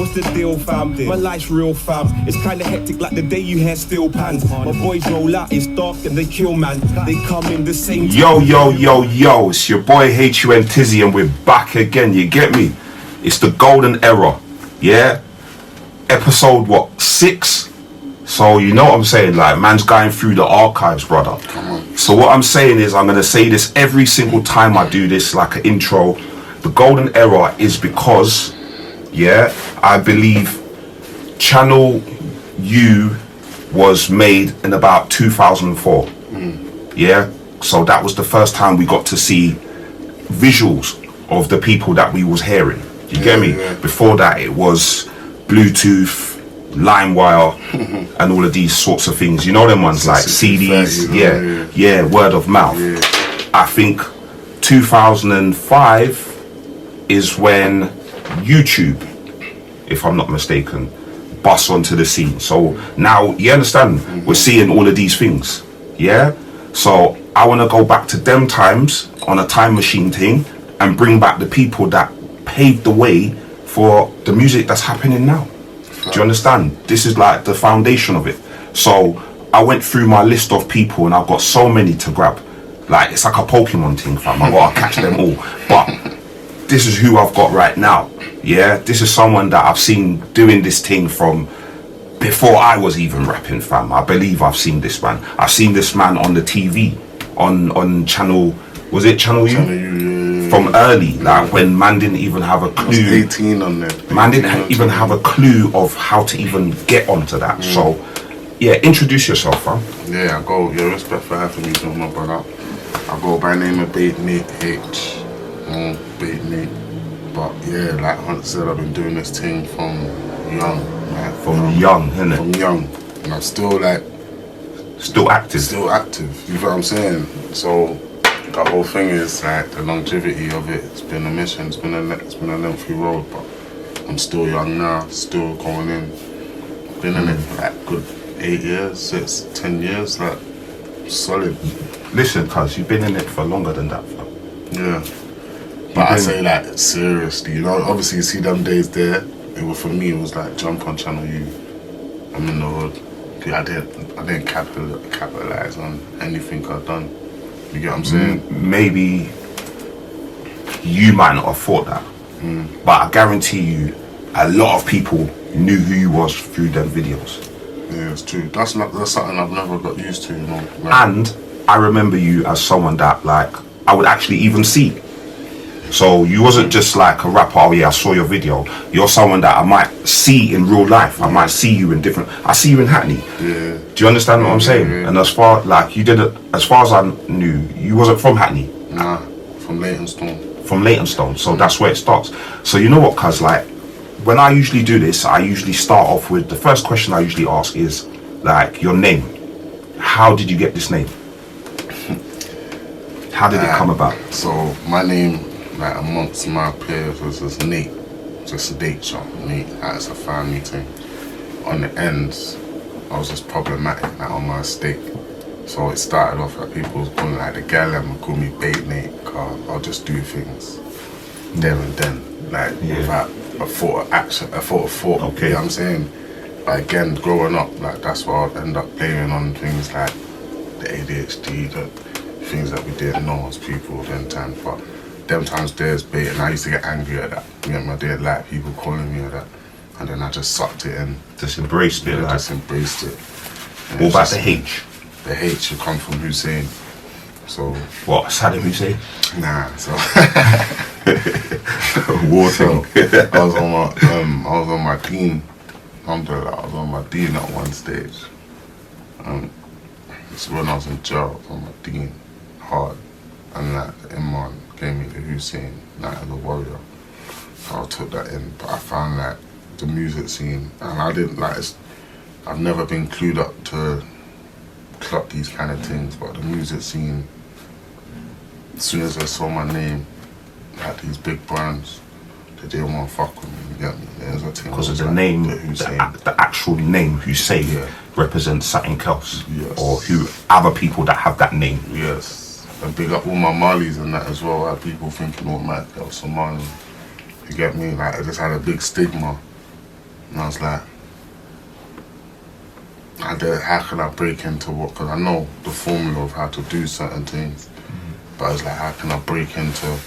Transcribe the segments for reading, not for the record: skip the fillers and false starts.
What's the deal, fam? My life's real, fam. It's kinda hectic like the day you hear steel pans. My boys roll out, it's dark and they kill, man. They come in the same time. Yo, it's your boy HUN Tizzy and we're back again, you get me? It's the golden era, yeah? Episode, 6? So you know what I'm saying, like, man's going through the archives, brother. So what I'm saying is, I'm gonna say this every single time I do this, like an intro. The golden era is because, yeah, I believe Channel U was made in about 2004. Yeah, so that was the first time we got to see visuals of the people that we was hearing. You get me? Yeah. Before that, it was Bluetooth, LimeWire, and all of these sorts of things. You know them ones, like CDs, yeah, word of mouth. Yeah. I think 2005 is when YouTube, if I'm not mistaken, bust onto the scene. So now, you understand, we're seeing all of these things, yeah? So I want to go back to them times on a time machine thing and bring back the people that paved the way for the music that's happening now. Do you understand? This is like the foundation of it. So I went through my list of people and I've got so many to grab. Like, it's like a Pokemon thing, fam. I gotta catch them all. But this is who I've got right now. Yeah, this is someone that I've seen doing this thing from before I was even rapping, fam. I believe I've seen this man. I've seen this man on the TV, on channel, was it Channel U? Channel U, yeah. From early, like when man didn't even have a clue. 18 on there. Man didn't even have a clue of how to even get onto that. So, yeah, introduce yourself, fam. Yeah, I go, respect for having me, my brother. I go by name of Bate Nate H. Bate Nate. But yeah, like Hunt said, I've been doing this thing from young. Like, from young, innit? From young. And I'm still like... Still active. Still active, you know what I'm saying? So, the whole thing is like the longevity of it. It's been a mission, it's been a lengthy road, but I'm still young now, still going in. Been in it for like good 8 years, 10 years, like solid. Listen, cuz you've been in it for longer than that, fam. Yeah. But I say like seriously, you know, obviously you see them days there, it was, for me it was like jump on Channel U. I'm in the hood. I didn't capitalize on anything I've done. You get what I'm saying? Maybe you might not have thought that, but I guarantee you, a lot of people knew who you was through them videos. Yeah, it's true. That's something I've never got used to, you know. Like, and I remember you as someone that, like, I would actually even see. So you wasn't just like a rapper, oh yeah, I saw your video. You're someone that I might see in real life. I might see you in different, I see you in Hackney. Yeah. Do you understand what I'm saying? Yeah. And as far, like, you didn't, as far as I knew, you wasn't from Hackney. Nah, from Leytonstone. From Leytonstone, so that's where it starts. So you know what, cuz, like, when I usually do this, I usually start off with, the first question I usually ask is, like, your name. How did you get this name? How did it come about? So my name, like amongst my peers, was just Nate, just Nate shot, Nate. That's a family thing. On the ends, I was just problematic, like on my estate. So it started off like people was calling, like the girl would call me Bate Nate, cause I'll just do things there and then, like without a thought of action, a thought of thought. Okay. You know what I'm saying? But again, growing up, like that's why I'd end up blaming on things like the ADHD, the things that we didn't know as people them times. But them times there's Bate, and I used to get angry at that. You know, I didn't like people calling me at that. And then I just sucked it in. Just embraced it. Yeah, just embraced it. What about the H? The H should come from Hussein. So what? Saddam Hussein? Nah. So war thing. I was on my dean. Alhamdulillah, I was on my dean at one stage. So when I was in jail, I was on my dean hard, and like Imran gave me the Hussein, Night of the Warrior. So I took that in, but I found like the music scene, and I didn't like. I've never been clued up to clock these kind of things, but the music scene, as soon as I saw my name, like these big brands, they didn't want to fuck with me, you get me? Because of the like name, the actual name Hussein represents something else, or who other people that have that name. Yes, and big up all my Malis and that as well. I had people thinking automatically I was Somali, you get me? Like I just had a big stigma And I was like, how can I break into what? Because I know the formula of how to do certain things, but I was like, how can I break into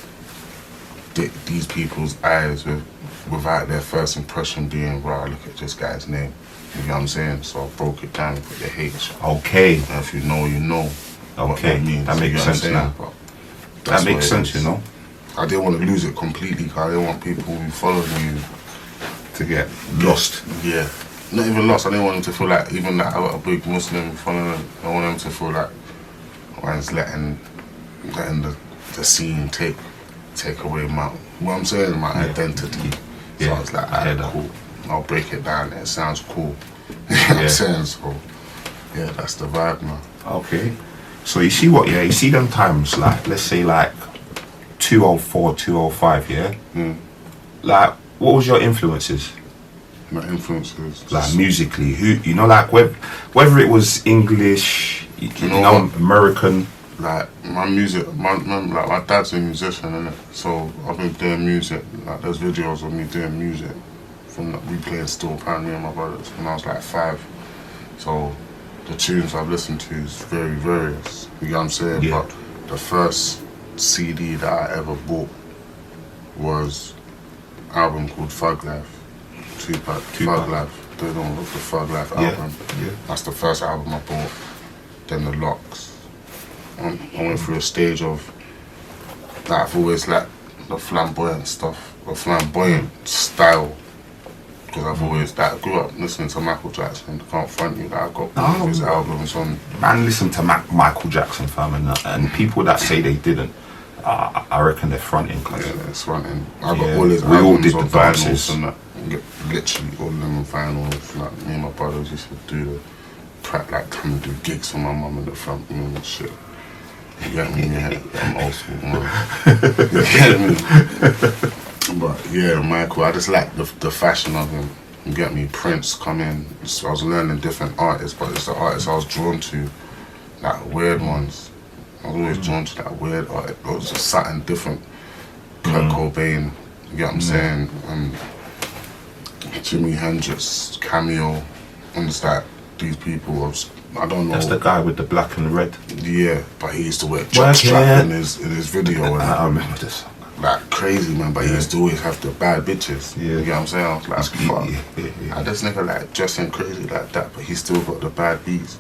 these people's eyes without their first impression being, wow, look at this guy's name. You know what I'm saying? So I broke it down with the H. Okay. And if you know, you know. Okay. That makes sense now. That makes sense, you know. I didn't want to lose it completely because I didn't want people who followed me to get lost. Yeah. Not even lost. I didn't want them to feel like, even that I got a big Muslim following them, I want them to feel like man's letting the scene take away my, what I'm saying, my identity. So I was like, alright, cool. I'll break it down. It sounds cool. You know what I'm saying? So, yeah, that's the vibe, man. Okay. So you see what, you see them times, like, let's say like 204, 205, yeah? Like, what was your influences? My influences? Like, musically, who, you know, like, whether it was English, you know American. Like, my music, like, my dad's a musician, innit? So I've been doing music, like, there's videos of me doing music from, we playing Steel Pan, me and my brothers, when I was like 5. So the tunes I've listened to is very various, you know what I'm saying? Yeah. But the first CD that I ever bought was an album called Thug Life. Tupac. Thug Life. They don't look the Thug Life album. Yeah. That's the first album I bought. Then the Locks. I went through a stage of that. I've always liked the flamboyant stuff, the flamboyant style. Because I've always, like, grew up listening to Michael Jackson. I can't front you that I got all of his albums on. Man, listen to Michael Jackson, fam, and people that say they didn't, I reckon they're fronting. Yeah, they're fronting. I got all his albums on vinyls and that. Literally all of them on vinyls. Like, me and my brothers used to do the prep, like, come and do gigs for my mum in the front room and shit. You get me? Yeah, I'm old school, man. You get me? But yeah, Michael, I just like the fashion of him. You get me? Prince come in. So I was learning different artists, but it's the artists I was drawn to, like weird ones. I was always drawn to that weird artist. It was just something different. Kurt Cobain, you get what I'm saying? Jimi Hendrix, Cameo, and it's like these people. I don't know. That's the guy with the black and red. Yeah, but he used to wear jockstrap in his video. I remember this. Like crazy, man, but he used to always have the bad bitches. Yeah. You get what I'm saying? I was like, fuck. Yeah. This nigga like dressing crazy like that, but he still got the bad beats.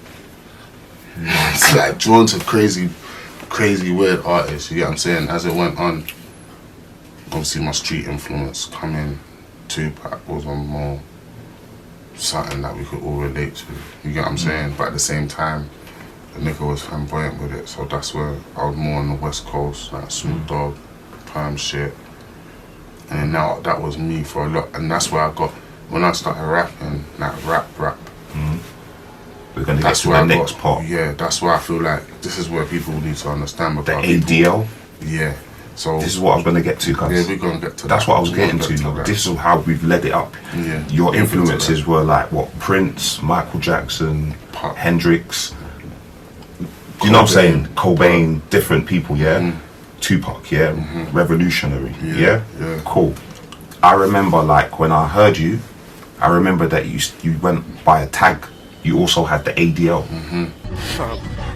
It's like drawn to crazy weird artists, you get what I'm saying? As it went on, obviously my street influence coming, Tupac was on more something that we could all relate to, you get what I'm saying? But at the same time, the nigga was flamboyant with it, so that's where I was more on the West Coast, like Snoop Dogg, Perm shit. And now that was me for a lot, and that's where I got, when I started rapping, like rap. We're going to get to the next part. Yeah, that's why I feel like this is where people need to understand about the ADL. Yeah. So this is what I was going to get to, guys. Yeah, we're going to get to that's what I was getting to. This is how we've led it up. Yeah. Your influences were like what? Prince, Michael Jackson, Hendrix. You know what I'm saying? Cobain, different people, yeah? Tupac, yeah? Revolutionary, yeah? Cool. I remember like when I heard you, I remember that you went by a tag. You also had the ADL.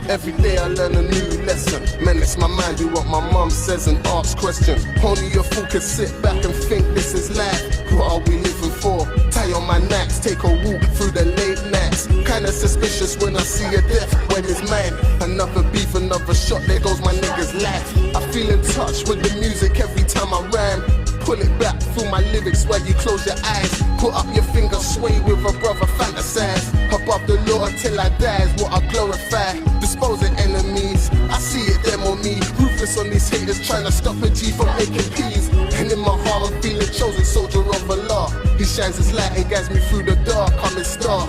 Every day I learn a new lesson. Menace my mind, do what my mum says and ask questions. Only a fool can sit back and think this is life. What are we living for? Tie on my knacks, take a walk through the late nights. Kinda suspicious when I see a death when it's mine. Another beef, another shot, there goes my nigga's life. I feel in touch with the music every time I rhyme. Pull it back through my lyrics while you close your eyes. Put up your finger, sway with a brother, fantasize. Above the law until I die is what I glorify. Disposing enemies, I see it, them on me. Ruthless on these haters, trying to stop a G from making peas. And in my heart I'm feeling chosen, soldier of Allah. He shines his light and guides me through the dark, I'm his star.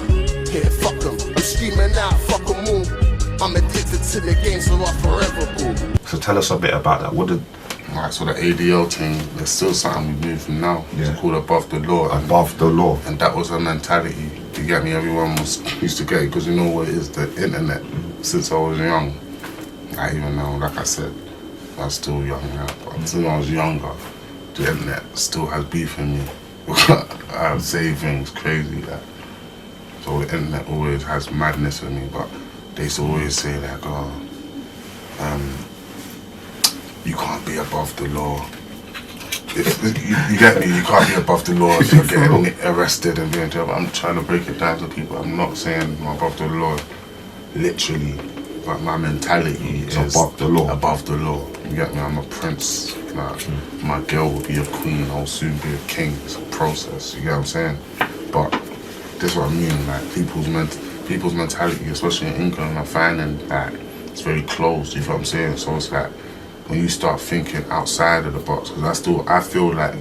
Yeah, fuck him, I'm screaming out, fuck them all. I'm addicted to the game, so I forever ball. So tell us a bit about that. What did... Right, so the ADL thing, there's still something we move from now. It's called above the law. Above the law. And that was a mentality, you get me? Everyone used to get it, because you know what it is, the internet. Since I was young, I even know, like I said, I'm still young now, but since I was younger, the internet still has beef in me. I say things crazy. Like, so the internet always has madness in me, but they used to always say like, oh, you can't be above the law. You get me? You can't be above the law if you're getting arrested and being in jail. I'm trying to break it down to people. I'm not saying I'm above the law, literally, but my mentality is above the law. Above the law. You get me? I'm a prince. Like, my girl will be a queen. I'll soon be a king. It's a process. You get what I'm saying? But this is what I mean. Like people's mentality, especially in England, I'm finding that it's very closed. You know what I'm saying? So it's like, when you start thinking outside of the box, because I feel like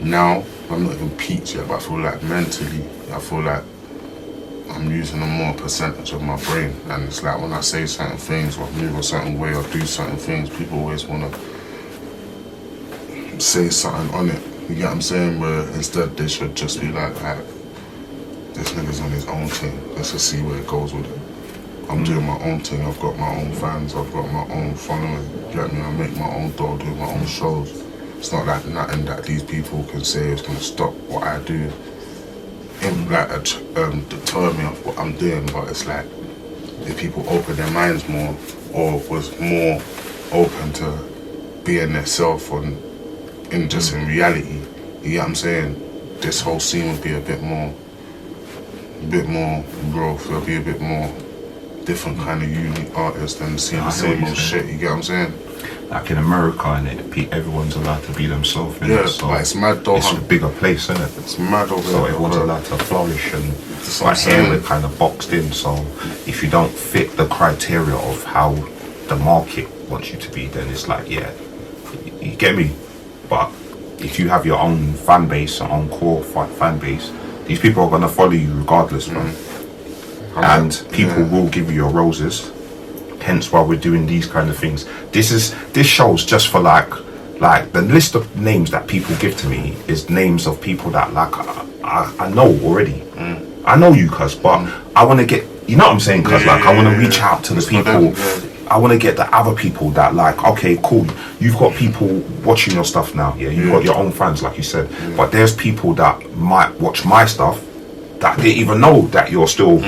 now, I'm not even peaked yet, but I feel like mentally, I feel like I'm using a more percentage of my brain. And it's like when I say certain things or move a certain way or do certain things, people always want to say something on it. You get what I'm saying? Where instead they should just be like, this nigga's on his own thing. Let's just see where it goes with it. I'm doing my own thing. I've got my own fans. I've got my own following. You get me? I make my own dough, do my own shows. It's not like nothing that these people can say is going to stop what I do. Deter me off what I'm doing. But it's like, if people open their minds more or was more open to being themselves in reality, you get what I'm saying? This whole scene would be a bit more growth. There'll be a bit more different kind of unique artists than seeing the same old shit. You get what I'm saying? Like in America, innit, everyone's allowed to be themselves, innit? Yeah, so like it's mad though. It's a bigger place, innit? It's mad over so there. Everyone's allowed to flourish, and That's but here we're kind of boxed in. So if you don't fit the criteria of how the market wants you to be, then it's like, yeah, you get me. But if you have your own fan base, your own core fan base, these people are gonna follow you regardless, man. And people will give you your roses. Hence why we're doing these kind of things. This show's just for like the list of names that people give to me is names of people that like I know already. I know you, cuz, but I want to get, you know what I'm saying, cuz, I want to reach out to the people. I want to get the other people that like, okay, cool, you've got people watching your stuff now, you've got your own fans, like you said, but there's people that might watch my stuff that didn't even know that you're still.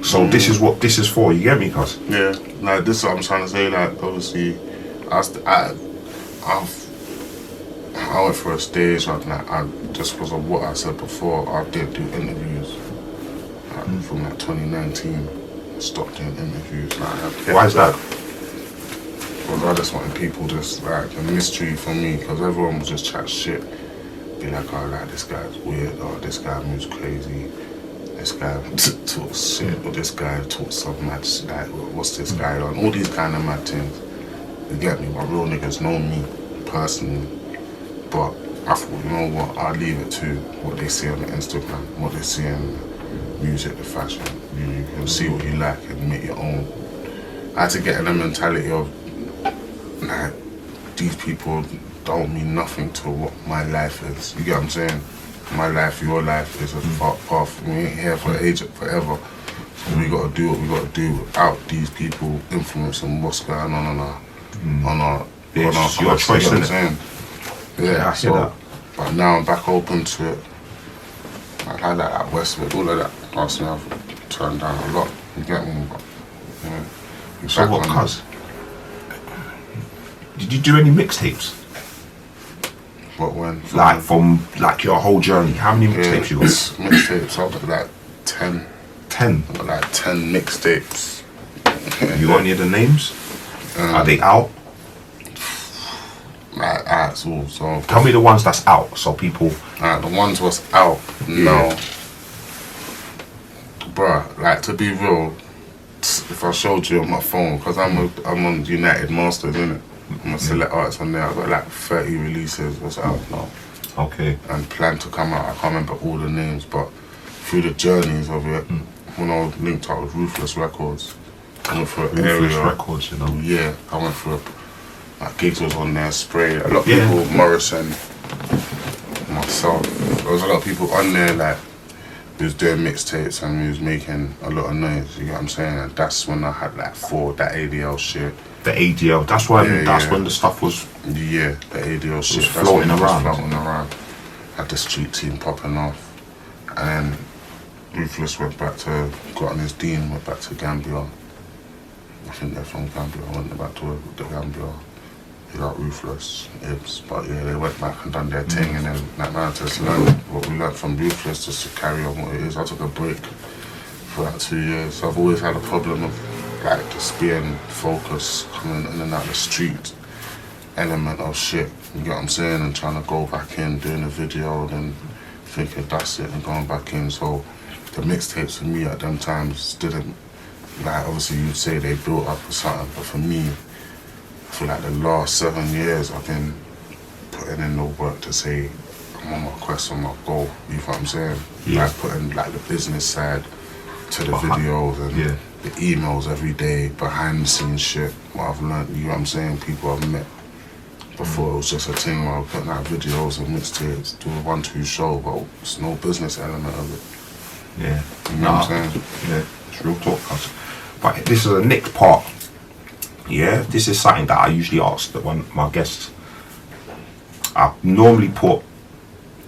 So this is what this is for. You get me, cuz? Yeah, like this is what I'm trying to say. Like obviously, I went for a stage like just because of what I said before. I did do interviews from like 2019. I stopped doing interviews. Why is that? Because I just wanted people just like a mystery for me. Because everyone was just chat shit, be like, oh, like this guy's weird, or this guy moves crazy. This guy talks shit, or this guy talks some mad shit, like, what's this guy on? All these kind of mad things. You get me? My real niggas know me personally. But I thought, you know what, I'll leave it to what they see on the Instagram, what they see in music, the fashion. You can see what you like and make your own. I had to get in the mentality of, like, these people don't mean nothing to what my life is. You get what I'm saying? My life, your life is a path. We ain't here for forever. So we gotta do what we gotta do without these people influencing what's going on our your choice, you know what I'm innit? saying? Yeah, I hear that. But now I'm back open to it. Like I like that Westwood, all of that. Last year I've turned down a lot. You get me? But, you know, So what, cuz? Did you do any mixtapes? What when? Like from like your whole journey? How many mixtapes you got? Mixtapes, I've got like 10. 10? I've got like 10 mixtapes. You got any of the names? Are they out? Like, so Tell me the ones that's out, so people. the ones was out now. Bruh, like to be real, if I showed you on my phone, because I'm on United Masters, innit? I'm a select artist on there. I've got like 30 releases what's out now. Okay. And plan to come out. I can't remember all the names, but through the journeys of it, when I was linked up with Ruthless Records, I went through an Ruthless area. Records, you know. Yeah, I went through like gigs was on there, Spray, a lot of people, Morrison, myself. There was a lot of people on there like we was doing mixtapes and we was making a lot of noise, you get what I'm saying? And that's when I had like that ADL shit. The ADL, that's why that's when the stuff was the ADL shit. floating around. Floating around. had the street team popping off, and then Ruthless got on his dean, went back to Gambia. I think they're from Gambia. I went back to the Gambia. He got Ruthless, Ibs, but yeah, they went back and done their thing, and then that man just learned what we learned from Ruthless just to carry on what it is. I took a break for like 2 years. So I've always had a problem of like just being focused, coming in and out the street element of shit. You get what I'm saying? And trying to go back in, doing a video, and then thinking that's it, and going back in. So the mixtapes for me at them times didn't, like, obviously you'd say they built up or something, but for me, for like the last 7 years, I've been putting in the work to say I'm on my quest, on my goal. You know what I'm saying? Yeah. Like putting like the business side to the videos and the emails every day, behind the scenes shit. What I've learned, you know what I'm saying? People I've met before. It was just a thing where I was putting out videos and mixtapes, do a 1-2 show, but it's no business element of it. Yeah. You know what I'm saying? Yeah, it's real talk, cuz. But this is a nicked part. Yeah, this is something that I usually ask my guests. I normally put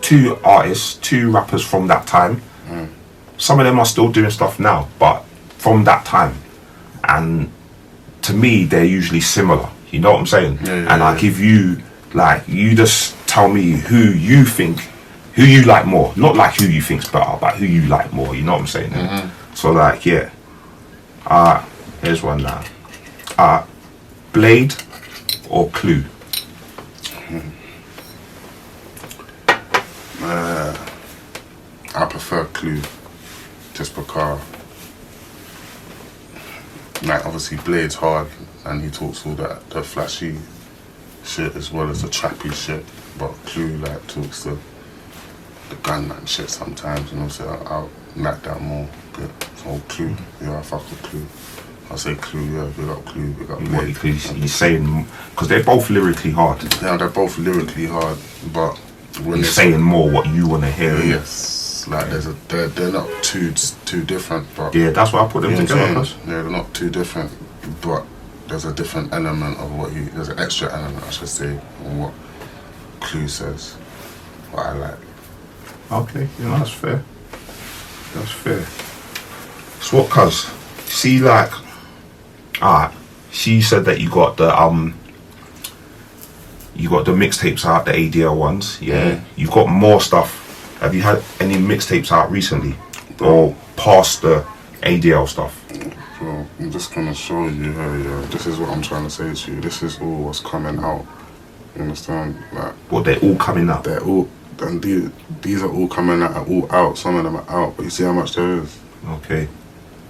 2 artists, 2 rappers from that time. Some of them are still doing stuff now, but from that time. And to me, they're usually similar. You know what I'm saying? And I give you, like, you just tell me who you think, who you like more. Not like who you think's better, but who you like more. You know what I'm saying? So, like, yeah. Here's one now. Blade or Clue? I prefer Clue, just because, like, obviously Blade's hard and he talks all that, the flashy shit as well as the trappy shit, but Clue like talks the gunman shit sometimes, and obviously I like that more. So Clue, yeah, I fuck with Clue. I say Clue, yeah, we got Clue, we got Blade. He's saying, because they're both lyrically hard. Yeah, they're both lyrically hard, but when he's saying more what you want to hear. Yes, like they're not too different, but yeah, that's why I put them together. Yeah, they're not too different, but there's a different element of there's an extra element, I should say, on what Clue says, what I like. Okay, yeah, that's fair. That's fair. So what, cuz? See, like, she said that you got the mixtapes out, the ADL ones, yeah. You got more stuff. Have you had any mixtapes out recently, or past the ADL stuff? Bro, I'm just gonna show you here. This is what I'm trying to say to you. This is all what's coming out. You understand? Like, well, they're all coming out. They're all, and these are all coming out. All out. Some of them are out, but you see how much there is. Okay.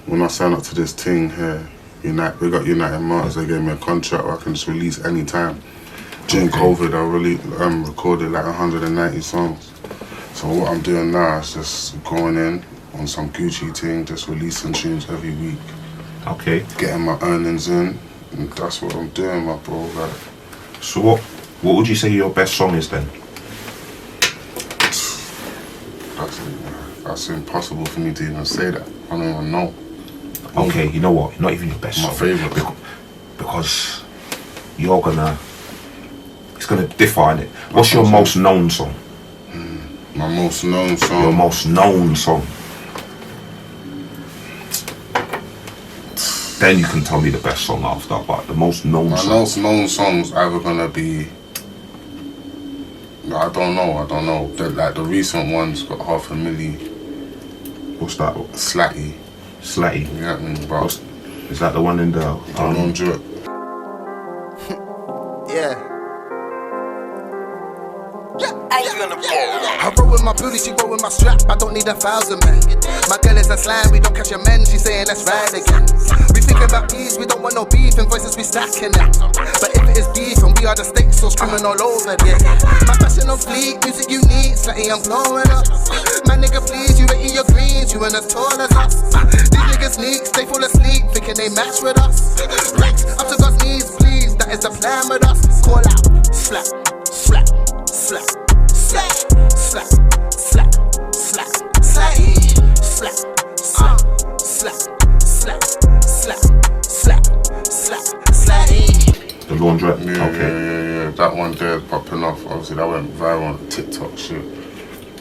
When I signed up to this thing here, we got United Martyrs. They gave me a contract where I can just release any time. During COVID, I really recorded like 190 songs. So what I'm doing now is just going in on some Gucci thing, just releasing tunes every week. Okay. Getting my earnings in, and that's what I'm doing, my bro. Like. So what would you say your best song is then? That's impossible for me to even say that. I don't even know. Okay, you know what? Not even your best song. My favourite. Because it's gonna differ in it. What's your most known song? My most known song? Your most known song. Then you can tell me the best song after, but the most known song. My most known song's either gonna be, I don't know. The recent one's got 500,000. What's that? Slatty. Slatty. You know what I mean, bro? Is that the one in the Laundry? Yeah. I roll with my booty, she roll with my strap. I don't need 1,000 men. My girl is a slime, we don't catch your men. She saying let's ride again. We think about peace, we don't want no beef, and voices we stacking it. But if it is beef and we are the stakes, so screaming all over, yeah. My fashion on fleek, music unique, slightly I'm blowing up. My nigga, please, you rating your greens, you ain't as tall as us. These niggas sneaks, they fall asleep, thinking they match with us. Racks up to God's knees, please, that is the plan with us. Call out, slap, slap, slap. Slap, slap, slap, slap, slap, slap, slap, slap, slap, slap, slap, slap. The Laundrette? Yeah, okay. Yeah. That one there is popping off. Obviously, that went viral on TikTok shit.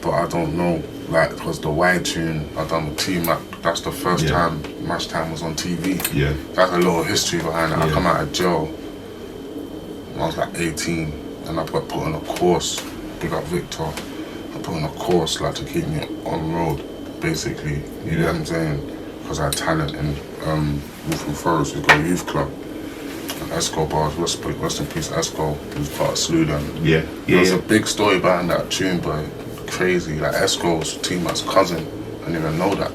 but I don't know. Like, it was the Y tune I done with T-Mac. That's the first time Mash Time was on TV. Yeah. That's a little history behind it. Yeah. I come out of jail when I was like 18, and I got put on a course. Big up Victor. I put on a course like to keep me on road, basically. You know what I'm saying? Because I had talent in Wolfen Forest. We've got a youth club. Esco bars, rest in peace, Esco, who's part of Slew then. Yeah. There's a big story behind that tune, but crazy. Like Esco's T-Mac's cousin. I didn't even know that.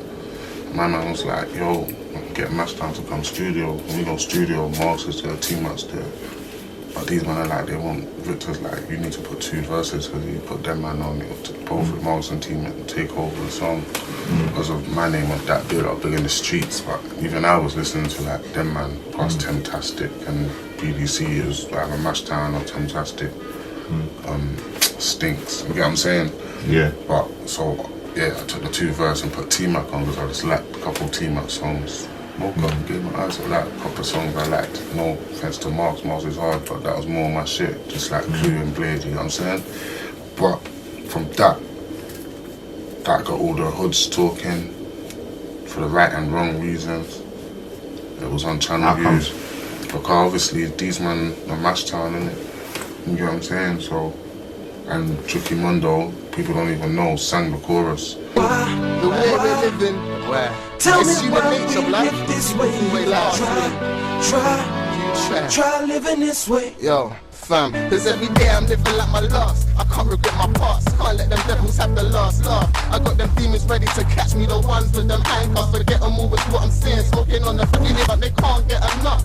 My man was like, yo, get Mash Time to come studio. When we go studio, Marks is there, T-Mac's there. But these men are like, they want, Victor's like, you need to put 2 verses, because you put them man on it. Both with Marks and T-Mac take over the song. Because of my name of that build up big in the streets. But even I was listening to like them man past Tentastic and BBC is either Mash Town or Tentastic. Stinks. You get what I'm saying? Yeah. But so yeah, I took the 2 verse and put T-Mac on because I just liked a couple T-Mac songs. Woke up and gave my eyes to like a couple of songs I liked. No offense to Marks is hard, but that was more my shit. Just like Clue and Blade, you know what I'm saying? But from that got all the hoods talking for the right and wrong reasons. It was on channel views. Because obviously these men are Mash Town, innit? You get what I'm saying? So, and Tricky Mundo, people don't even know, sang the chorus. The way we're living, Tell it's me human why nature, we black. live this way. Try living this way. Yo, fam, cause every day I'm living like my last. I can't regret my past, can't let them devils have the last laugh. I got them demons ready to catch me, the ones with them handcuffs. Forget them all with what I'm saying, smoking on the freeway, but they can't get enough.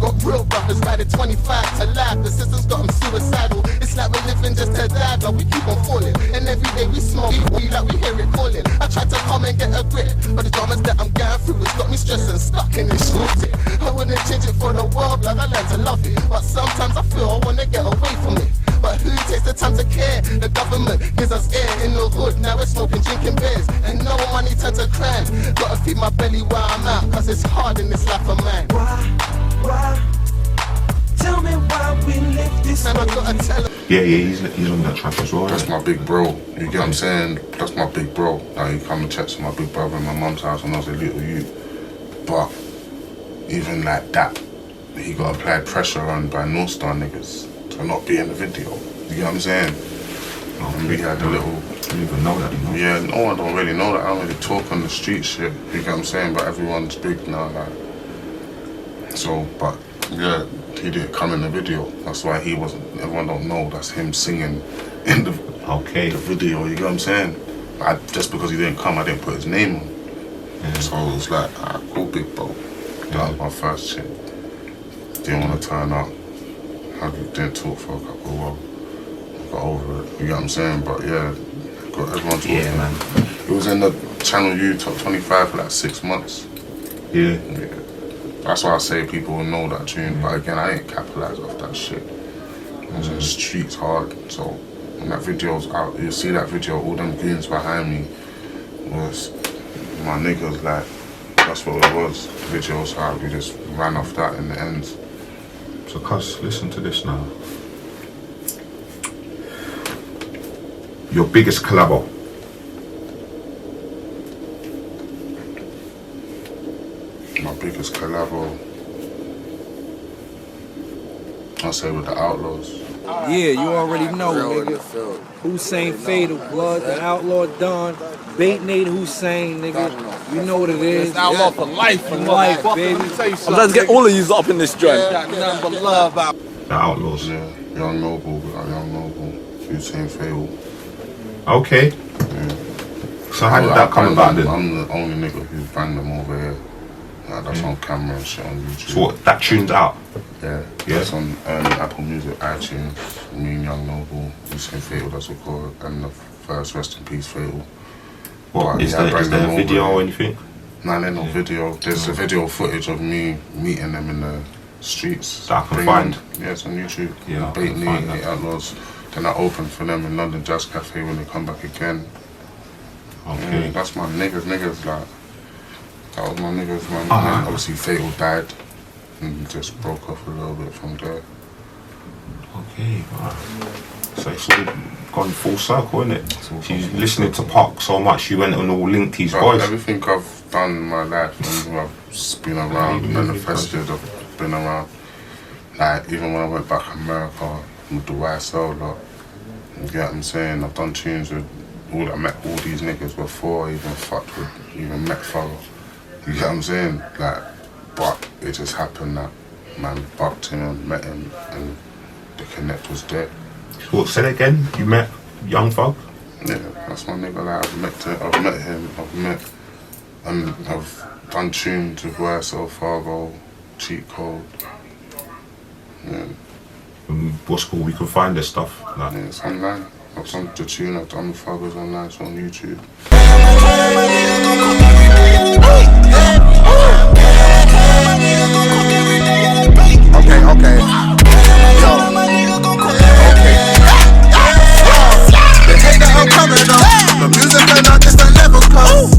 Got real brothers riding 25 to life, the sisters got them suicidal. It's like we're living just to die, but we keep on falling. And every day we smoke, we like we hear it calling. I try to come and get a grip, but the dramas that I'm going through has got me stressing, stuck in this shit. I wouldn't change it for the world, like I learned to love it. But sometimes I feel I wanna get away from it. But who takes the time to care? The government gives us air in the hood. Now we're smoking, drinking beers, and no money turns to crime. Gotta feed my belly while I'm out, cause it's hard in this life of mine. Why? Tell me why we live this Man, way. I gotta tell him. Yeah, he's on that track as well. That's my big bro. You get what I'm saying? That's my big bro. Now he come and checks my big brother in my mum's house when I was a little youth. But even like that, he got applied pressure on by North Star niggas to not be in the video. You get what I'm saying? And we had a little. I didn't even know that, you know? Yeah, no one don't really know that. I don't really talk on the street shit. You get what I'm saying? But everyone's big now, like. So, but yeah, he didn't come in the video. That's why he wasn't. Everyone don't know that's him singing in the video. You get what I'm saying? Just because he didn't come, I didn't put his name on. Yeah. So it was like, cool, big bro. That was my first chick. Didn't want to turn up. I didn't talk for a couple of while. Got over it. You get what I'm saying? But yeah, got everyone talking. Yeah, man. It was in the Channel U top 25 for like 6 months. Yeah. That's why I say people will know that tune. But again, I ain't capitalized off that shit. I was in the streets hard. So when that video's out, you see that video, all them goons behind me was my niggas. Like, that's what it was. The video's out, we just ran off that in the end. So cuz, listen to this now. Your biggest collabo. My biggest collabo, I'll say with the Outlaws. Yeah, you already know, nigga. Hussein Fatal, Blood, the Outlaw Don, Bate Nate Hussein, nigga. You know what it is. Outlaw for life, for life, baby. Let's get all of you up in this joint. Got nothing but love out. The Outlaws. Yeah, Young Noble, we got Young Noble, Hussein Fatal. Okay. Yeah. So how did that come about then? I'm the only nigga who banged them over here. Like, that's on camera and shit on YouTube. So what, that tune's out? Yeah, Yeah. that's on Apple Music, iTunes. Me and Young Noble, Hussein Fatal, that's recorded, and the first Rest in Peace Fatal. What, But, is yeah, I there banged them a video over. or anything? Nah, there's no video. There's a video footage of me meeting them in the streets. That I can Bringing find? them- Yeah, it's on YouTube. Yeah, I Bate can Me, find that. The Outlaws. Then I opened for them in London Jazz Cafe when they come back again. Okay. Yeah, that's my niggas, like, that was my niggas, man. Uh-huh. And then obviously Fatal died and just broke off a little bit from there. Okay, wow. So it's all gone full circle, innit? You listening to Pac so much, you went and all linked his boys. Everything I've done in my life, and I've been around, manifested, I've been around. Like, even when I went back to America with the YSL lot, you get what I'm saying? I've done tunes with I met all these niggas before I even fucked with, even met Farrell. You get what I'm saying? Like, but it just happened that man bucked him and met him and the connect was there. What, say that again? You met Young Thug? Yeah, that's my nigga. Like, I've met him, and I've done tunes with YSL, Fargo, Cheat Code. Yeah. What's cool? We can find this stuff. Like. Yeah, it's online. I've done the tune I've done with Fargo's online, it's on YouTube. Okay. Yo. Okay. They hate that I'm coming up. The music and not just a level cause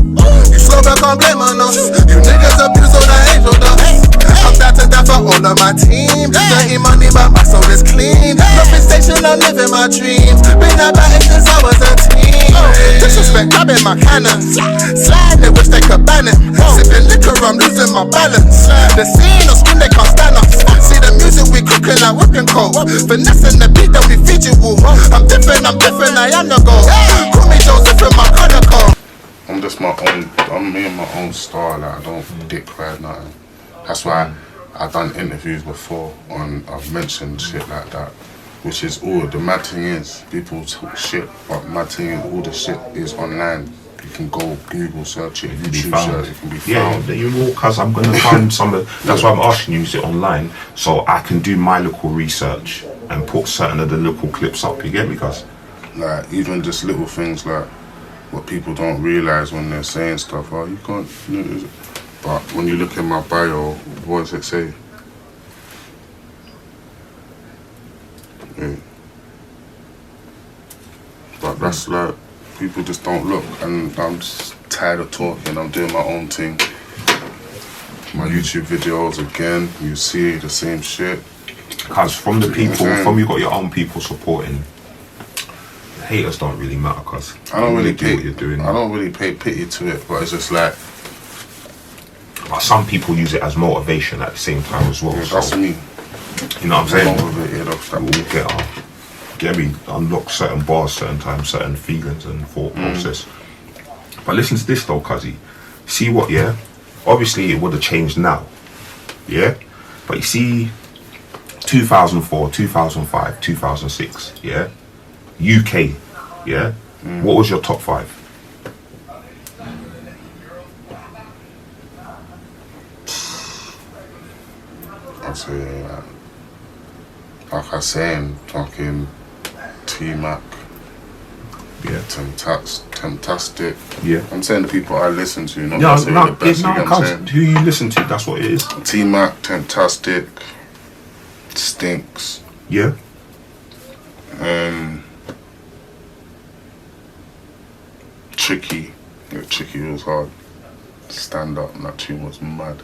you slow back on blame on us. You niggas abuse all the angel dust. I'm down to die for all of my team. Dirty money but my soul is clean. Nothing station, I'm living my dreams. Been about it since I was a teen. Disrespect, grabbing my cannons. Slide, they wish they could ban it. Sipping liquor, I'm losing my balance. The scene, no scream, they can't stand us. See the music, we cooking like whipping cold. Finessing the beat, then we feed you all. I'm different, I am the goal. Call me Joseph in my chronicle. I'm just I'm me and my own style, like I don't dick ride nothing. That's why I've done interviews before I've mentioned shit like that. Which is all, the mad thing is, people talk shit, but mad thing is all the shit is online. You can go Google search it, YouTube search it, can be found. Yeah, you will, cause I'm gonna find some of, that's why I'm asking you, is it online? So I can do my little research and put certain of the little clips up, you get me, cuz? Like, even just little things like, what people don't realise when they're saying stuff, oh, you can't, but when you look in my bio, what does it say? Yeah. But that's like, people just don't look, and I'm just tired of talking. I'm doing my own thing. My YouTube videos again, you see the same shit. Because from the people, from you got your own people supporting, haters don't really matter, cause I don't really pay what you're doing. I don't really pay pity to it, but it's just like. But some people use it as motivation at the same time as well. Yeah, so, that's me. You know what I'm saying? We'll get me, unlock certain bars, certain times, certain feelings and thought process. But listen to this though, cuzzy. See what, yeah? Obviously it would have changed now. Yeah? But you see 2004, 2005, 2006, yeah? UK, yeah? What was your top 5? I'd say, like I was saying, talking T-Mac, yeah, Tentastic. Yeah. I'm saying the people I listen to, not necessarily the best. Who you listen to, that's what it is. T-Mac, Tentastic, Stinks. Yeah. Tricky. Yeah, Tricky was hard. Stand Up, and that tune was mad.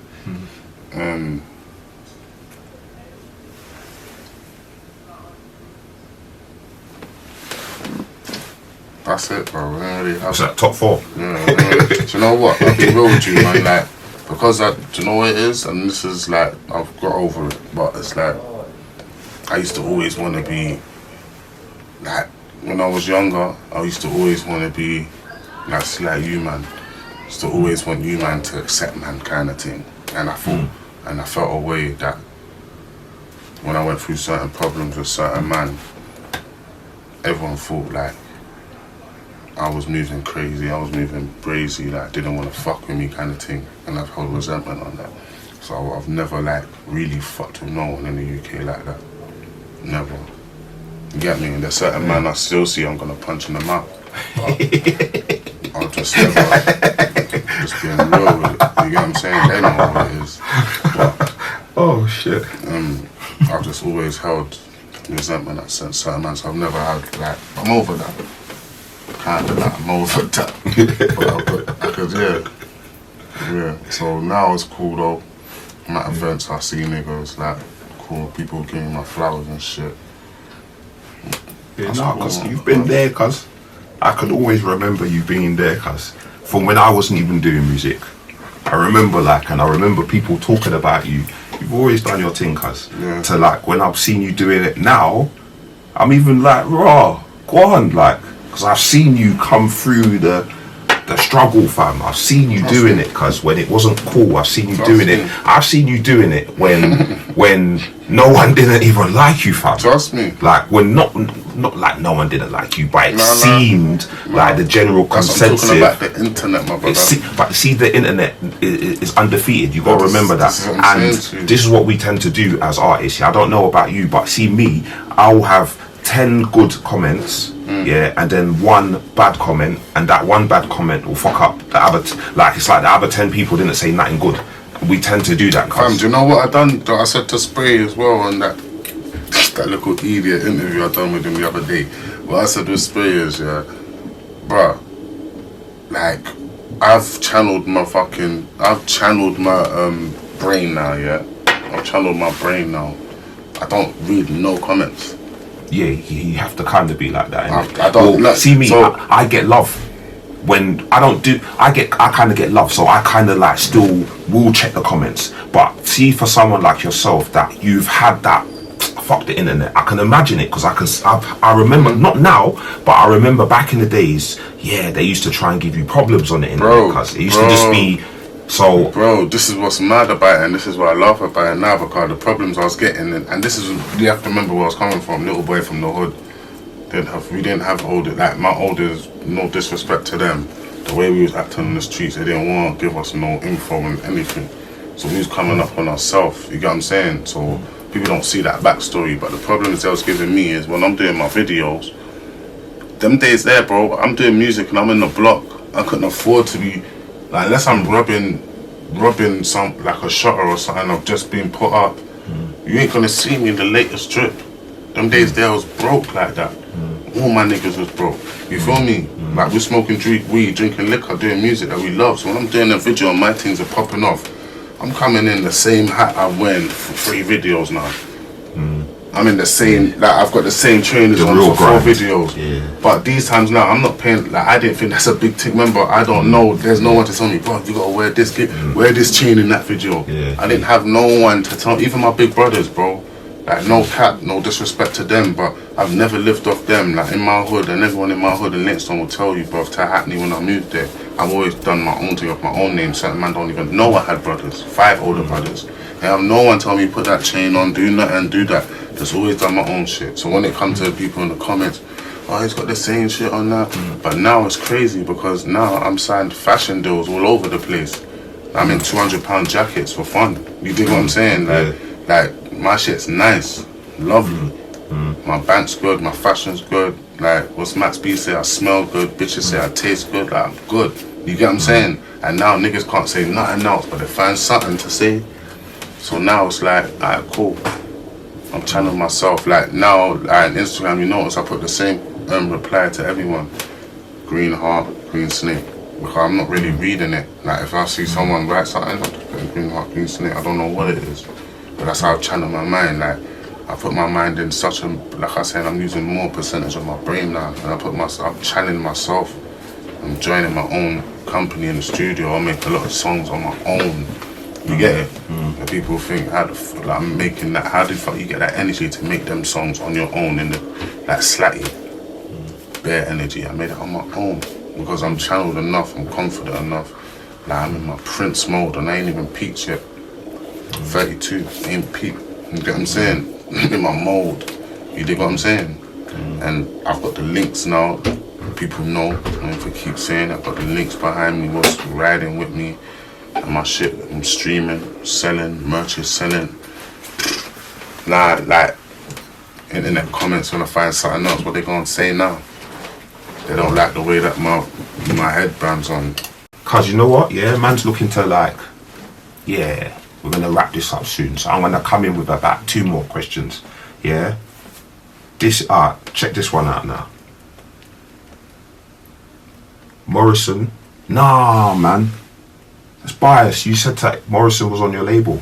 That's it, bro. We don't really have that top 4. Yeah, do you know what? I'll be real with you, man. Like, because do you know what it is? And this is like, I've got over it, but it's like, I used to always want to be, like, when I was younger, I used to always want to be like you, man. I used to always want you, man, to accept man kind of thing. And I thought, and I felt a way that when I went through certain problems with certain man, everyone thought like, I was moving crazy, I was moving brazy, like didn't want to fuck with me kind of thing, and I've held resentment on that. So I've never like really fucked with no one in the UK like that. Never. You get me? And there's certain man I still see I'm gonna punch in the mouth. I'll just never just being real with it. You get what I'm saying? They know what it is. But, oh shit. I've just always held resentment at certain man, so I've never had like, I'm over that. Kind of like, I'm over that. But yeah. So now it's cool though. I'm at events, I see niggas like cool people giving me my flowers and shit. Yeah, no, cause you've been there, cuz. I can always remember you being there, cuz. From when I wasn't even doing music. I remember and I remember people talking about you. You've always done your thing, cuz. Yeah. To like, when I've seen you doing it now, I'm even like, raw, go on, like, cause I've seen you come through the struggle, fam. I've seen you doing it, cuz when it wasn't cool. I've seen you doing it. I've seen you doing it when no one didn't even like you, fam. Trust me. Like when not like no one didn't like you, but it seemed like the general consensus. I'm talking about the internet, my brother. But see, the internet is undefeated. You got to remember that. This is what we tend to do as artists. I don't know about you, but see me, I'll have 10 good comments, yeah, and then one bad comment, and that one bad comment will fuck up the other. It's like the other 10 people didn't say nothing good. We tend to do that. Do you know what I done? I said to Spray as well on that little idiot interview I done with him the other day. What I said with Spray is, yeah, bruh, like, I've channeled my brain now, yeah. I've channeled my brain now. I don't read no comments. Yeah, you have to kind of be like that. I don't see me. So, I get love when I don't do. I kind of get love, so I kind of like still will check the comments. But see, for someone like yourself that you've had that, fuck the internet. I can imagine it because I remember, not now, but I remember back in the days. Yeah, they used to try and give you problems on the internet because it used to just be. So, bro, this is what's mad about it, and this is what I laugh about it now, because the problems I was getting, and this is, you have to remember where I was coming from, little boy from the hood. We didn't have older, like my elders, no disrespect to them, the way we was acting on the streets, they didn't want to give us no info and anything. So we was coming up on ourselves, you get what I'm saying? So people don't see that backstory, but the problems they was giving me is when I'm doing my videos, them days there, bro, I'm doing music and I'm in the block, I couldn't afford to be, like, unless I'm rubbing some, like a shutter or something, I've just been put up. You ain't gonna see me in the latest drip. Them days there I was broke like that. All my niggas was broke. You feel me? Like, we're smoking weed, drinking liquor, doing music that we love. So when I'm doing a video and my things are popping off, I'm coming in the same hat I'm wearing for 3 videos now. I'm in the same, like, I've got the same trainers on for 4 videos. Yeah. But these times now, I'm not paying, like, I didn't think that's a big thing. Remember, I don't know, there's no one to tell me, bro, you gotta wear this, wear this chain in that video. Yeah. I didn't have no one to tell, even my big brothers, bro. Like, no cap, no disrespect to them, but I've never lived off them. Like, in my hood, and everyone in my hood and Linstone will tell you, bro, to Hackney when I moved there, I've always done my own thing off my own name. Certain man don't even know I had brothers, 5 older brothers. And have no one tell me put that chain on, do nothing, do that. Just always done my own shit. So when it comes to people in the comments, oh, he's got the same shit on now. But now it's crazy because now I'm signed fashion deals all over the place. I'm in £200 jackets for fun. You dig what I'm saying? Like my shit's nice, lovely. My bank's good, my fashion's good. Like, what's Max B say? I smell good. Bitches say I taste good. Like, I'm good. You get what I'm saying? And now niggas can't say nothing else, but they find something to say. So now it's like, alright, cool. I'm channeling myself. Like now, on Instagram, you notice I put the same reply to everyone. Green heart, green snake. Because I'm not really reading it. Like, if I see someone write something, I'm just putting green heart, green snake. I don't know what it is. But that's how I channel my mind. Like, I put my mind in such a, like I said, I'm using more percentage of my brain now. And I'm channeling myself. I'm joining my own company in the studio. I make a lot of songs on my own. You get it? And people think, like, I'm making that, how the fuck you get that energy to make them songs on your own in the, like, slatty, bare energy. I made it on my own because I'm channeled enough, I'm confident enough. Like, I'm in my Prince mode and I ain't even peaked yet. 32, ain't peaked. You get what I'm saying? I'm in my mode. You dig what I'm saying? And I've got the links now. People know, and if I keep saying, I've got the links behind me, what's riding with me. And my shit, I'm streaming, selling, merch is selling. Nah, like, internet comments when I find something else, what they gonna say now? They don't like the way that my headband's on. Cause you know what, yeah, man's looking to like, yeah, we're gonna wrap this up soon. So I'm gonna come in with about 2 more questions, yeah? Check this one out now. Morrison, nah, man. It's biased. You said that Morrison was on your label.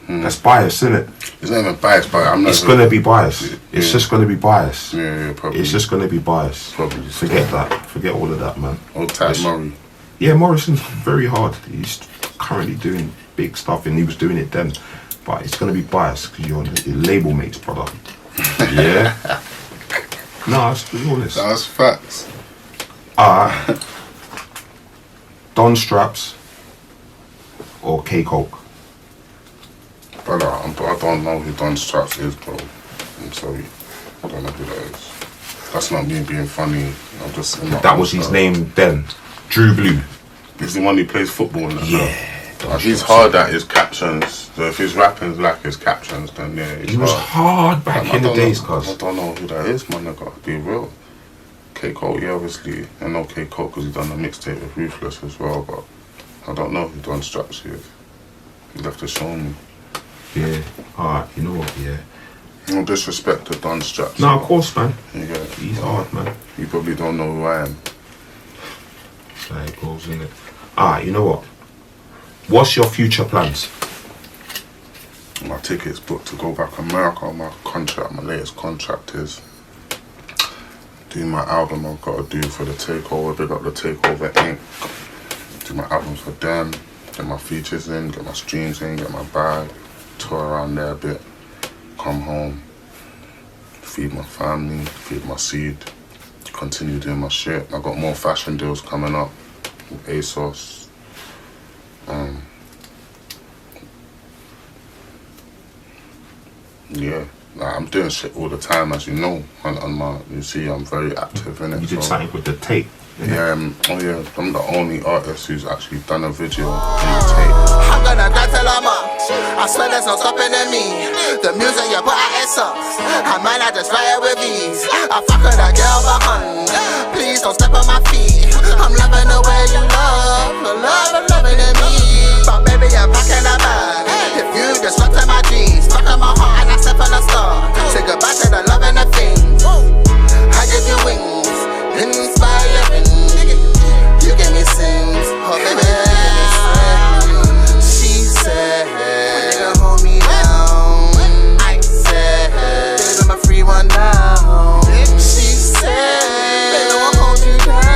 That's bias, isn't it? It's not even biased, but I'm not. It's gonna be biased. It's just gonna be biased. Yeah, probably. It's just gonna be biased. Probably. Forget that. Forget all of that, man. Old Tad Murray. Yeah, Morrison's very hard. He's currently doing big stuff, and he was doing it then. But it's gonna be biased because you're your label mates, brother. Yeah. No, let's be honest. That's facts. Don Straps or K Coke. Brother, I don't know who Don Straps is, bro. I'm sorry. I don't know who that is. That's not me being funny. I'm just. That was his name then. Drew Blue. He's the one who plays football. Yeah. He's hard at his captions. So if his rapping's like his captions, then yeah. He was hard back in the days, cuz. I don't know who that is, man. I gotta be real. K Cole, yeah, obviously. I know K Cole because he's done a mixtape with Ruthless as well, but I don't know who Don Straps is. You'll have to show me. Yeah. Alright, you know what, yeah. No disrespect to Don Straps. No, of course, man. Yeah. He's hard, man. You probably don't know who I am. That's how it goes, innit? Alright, you know what? What's your future plans? My ticket's booked to go back to America. My latest contract is do my album I've got to do for the Takeover. Big up the Takeover Inc. Do my albums for them. Get my features in, get my streams in, get my bag. Tour around there a bit. Come home. Feed my family, feed my seed. Continue doing my shit. I got more fashion deals coming up with ASOS. Yeah, like, I'm doing shit all the time, as you know. On my, you see, I'm very active in it. You did something with the tape. Yeah, I'm the only artist who's actually done a video in the tape. I'm gonna die till I'm up. I swear there's no stopping in me. The music you put out, it sucks. I might not just write it with ease. I fuck with a girl for fun. Please don't step on my feet. I'm loving the way you loving in me. But baby, I'm packing a bag. If you just look at my jeans, fuck up my heart and I step on a star. Say goodbye to the love and the things. I give you wings, inspiring. You give me sins, oh baby. She said, nigga, hold me down. I said, baby, I'm a free one now. She said, baby, I'll hold you down.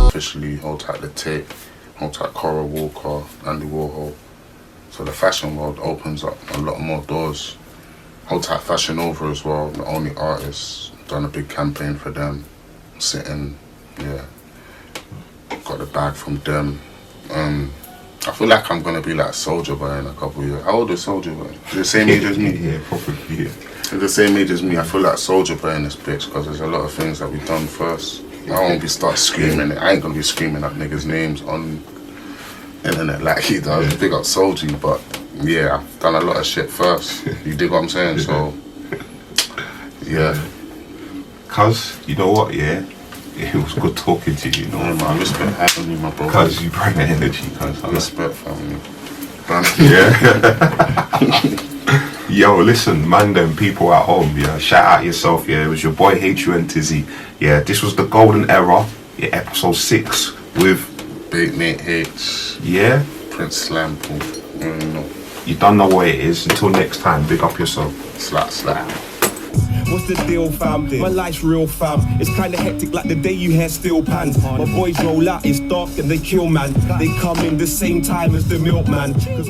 Officially hold tight the tape, hold tight Cora Walker, Andy Warhol. So the fashion world opens up a lot more doors. Hold tight Fashion Over as well, the only artist. Done a big campaign for them. Sitting, yeah. Got the bag from them. I feel like I'm gonna be like Soulja Boy in a couple of years. How old is Soulja Boy? Is the same age as me? Yeah, probably, yeah. He's the same age as me. I feel like Soulja Boy in this bitch because there's a lot of things that we've done first. I won't be start screaming. I ain't gonna be screaming up niggas' names on internet like he does. Big up Soulja, but yeah, I've done a lot of shit first. You dig what I'm saying? So yeah. Cuz, you know what, yeah? It was good talking to you, you know. Yeah, man, respect having me, my bro. Cuz, you bring the energy, cuz. Respect family. Yeah. Yo, listen, man, them people at home, yeah, shout out yourself, yeah. It was your boy HUN Tizzy. Yeah, this was the golden era, yeah, episode 6 with Bate Nate H. Yeah. Prince Slam Pool. You don't know what it is. Until next time, big up yourself. Slap. What's the deal, fam? My life's real, fam. It's kinda hectic like the day you had steel pans. My boys roll out, it's dark and they kill, man. They come in the same time as the milkman. 'Cause